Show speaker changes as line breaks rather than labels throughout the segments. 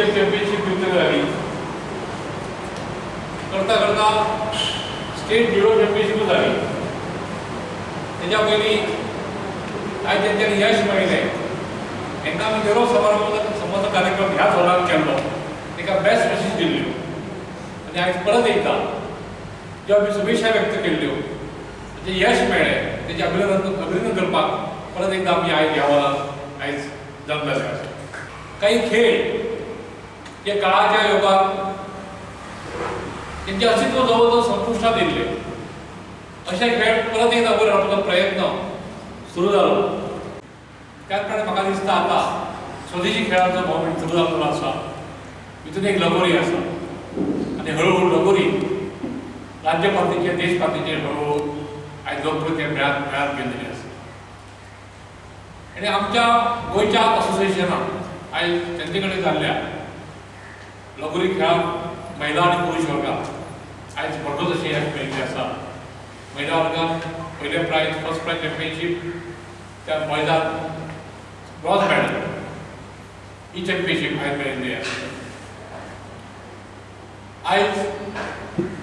Championship विकत झाली. करता करता स्टेट जुडो चॅम्पियनशिप झाली. त्याच्या पयलीं आयज तेंच्यांनी यश मेळिल्लें. हांकां आमी गेलो समारोह कार्यक्रम ह्याच हॉलांत केल्लो. ताका बेस्ट विशीज दिल्ल्यो आनी आयज परत एकदा ज्यो आमी शुभेच्छा व्यक्त केल्ल्यो, तेजें यश मेळ्ळें, तेजें अभिनंदन करपाक परत एकदा आमी आयज ह्या हॉलांत आयज जमलेले आसा. काही खेळ जे काळाच्या योगाक तेंचें अस्तित्व जवळ संपुश्टांत येयल्ले, अशे खेळ परत एकदा वयर हाडपाचो प्रयत्न सुरू जालो. त्याच प्रमाणे म्हाका दिसता आतां स्वदेशी खेळांचो मोवमेंट सुरू जाल्लो आसा. हितून एक लगोरी आसा आनी हळूहळू लगोरी राज्य पातळीचेर देश पातळीचेर हळूहळू आयज लोकप्रियते मेळत गेल्ली आसा. आनी आमच्या गोंयच्या असोसिएशनान आयज तेंचे कडेन जाल्ल्या लगोरी खेळाक महिला आनी पुरुश वर्गात आयज व्हडलो तशें यश मेळिल्लें आसा. महिला वर्गात पयले प्रायज फर्स्ट प्रायज चॅम्पियनशीप, त्या मैदान ब्रॉन्झ मेडल ही चॅम्पियनशीप आयज मेळिल्ली आसा. आयज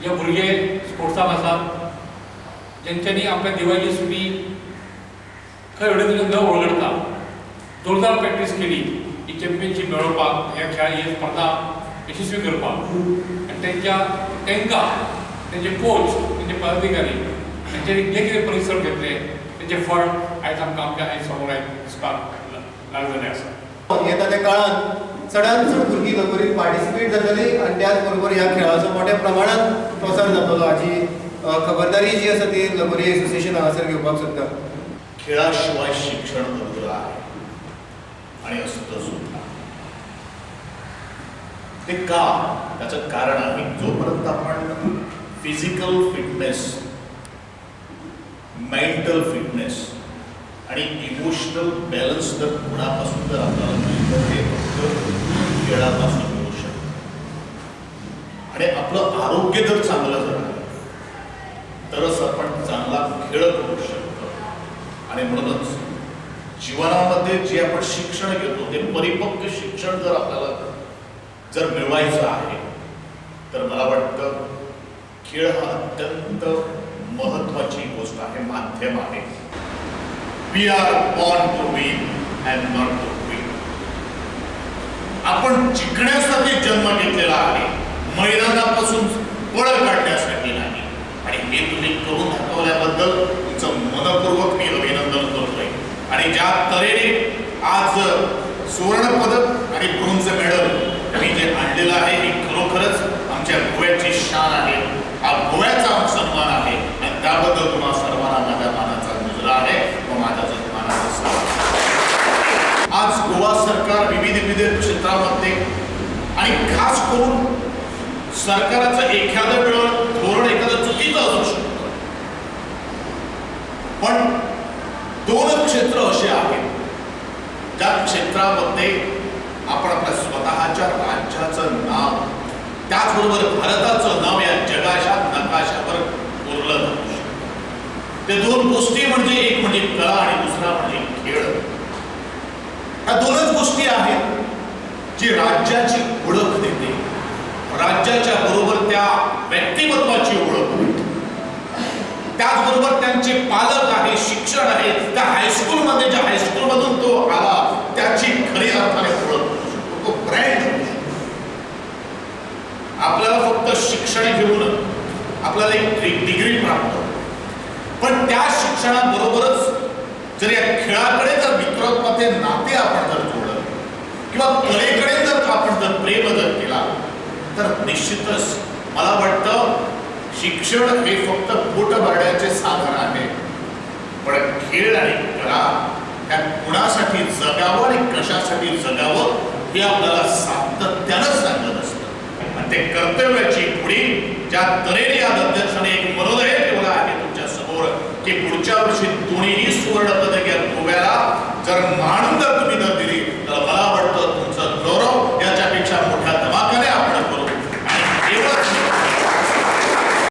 जे भुरगे स्पोर्ट्साक आसात, जेंच्यांनी आपल्या दिवाळीची सुटी खंय हडून न वळगडता जोरदार प्रॅक्टीस केली ही चॅम्पियनशीप मेळोवपाक, ह्या खेळा ही स्पर्धा यशस्वी करपाक, आनी तांकां तेंचे कोच, तेंचे पदाधिकारी तेंच्यांनी जे कितें परिश्रम घेतले तेंचे फळ आयज आमकां आमच्या आयज समोर आयज दिसपाक लागलेलें आसा.
येता त्या काळात चडांत चड भुरगीं लगोरीत पार्टिसिपेट जातलीं आनी त्याच बरोबर ह्या खेळाचो मोठ्या प्रमाणात प्रसार जातलो हाची खबरदारी जी आसा ती लगोरी असोसिएशन हांगासर घेवपाक सोदता.
खेळाशिवाय शिक्षण अधुरं आहे आणि असतं सुद्धा. ते का? त्याचं कारण आहे, जोपर्यंत आपण फिजिकल फिटनेस, मेंटल फिटनेस आणि इमोशनल बॅलन्स जर गुणापासून जर आपल्याला मिळतं, ते फक्त खेळापासून मिळू शकतं. आणि आपलं आरोग्य जर चांगलं झालं तरच आपण चांगला खेळ करू शकतो. आणि म्हणूनच जीवनामध्ये जे आपण शिक्षण घेतो ते परिपक्व शिक्षण जर आपल्याला जर मिळवायचं आहे तर मला वाटतं खेळ हा अत्यंत महत्वाची गोष्ट आहे, माध्यम आहे. We are born to win and not to win. आपण जिंकण्यासाठी जन्म घेतलेला आहे, मैदानापासून पळ काढण्यासाठी नाही. आणि हे तुम्ही करून दाखवल्याबद्दल तुमचं मनपूर्वक मी अभिनंदन करतोय. आणि ज्या तऱ्हेने आज सुवर्ण पदक आणि ब्रोंझ मेडल मी जे आणलेलं आहे हे खरोखरच आमच्या गोव्याची शान आहे, हा गोव्याचा सन्मान आहे. आणि त्याबद्दल तुम्हाला सर्वांना माझ्या मानाचा मुजरा आहे व माझा सन्मानाचा सन्मान. आज गोवा सरकार विविध क्षेत्रामध्ये आणि खास करून सरकारचं एखादं वेळ धोरण एखादं चुकीचं असू शकतं, पण दोन क्षेत्र असे आहेत ज्या क्षेत्रामध्ये आपण आपल्या स्वतःच्या राज्याचं नाव, त्याचबरोबर भारताचं नाव या जगाच्या नकाशावर कोरलं जाऊ शकतं. ते दोन गोष्टी म्हणजे एक म्हणजे कला आणि दुसरा म्हणजे खेळ. ह्या दोनच गोष्टी आहेत जी राज्याची ओळख देते, राज्याच्या बरोबर त्या व्यक्तिमत्वाची ओळख देते. त्याचबरोबर त्यांचे पालक आहे, शिक्षण आहे, त्या हायस्कूलमध्ये ज्या हायस्कूलमधून तो आला त्याची खरी अर्थाने ओळख होऊ शकतो, तो ब्रँड होऊ शकतो. आपल्याला फक्त शिक्षण घेऊन आपल्याला एक डिग्री प्राप्त होते, पण त्या शिक्षणाबरोबरच जर या खेळाकडे जर मित्रत्वाचे नाते आपण जर जोडलं किंवा कलेकडे जर आपण जर प्रेम जर केला तर निश्चितच मला वाटतं शिक्षण हे फक्त पोट भरण्याचे साधन आहे, पण खेळ आणि कला त्या कुणासाठी जगावं आणि कशासाठी जगावं हे आपल्याला सातत्यानं सांगत असतं. आणि ते कर्तव्याची पुढी ज्या तऱ्हेने या अध्यक्षाने एक मनोदय ठेवला आहे तुमच्या समोर की पुढच्या वर्षी दोन्ही सुवर्ण पदक या गोव्याला जर मानून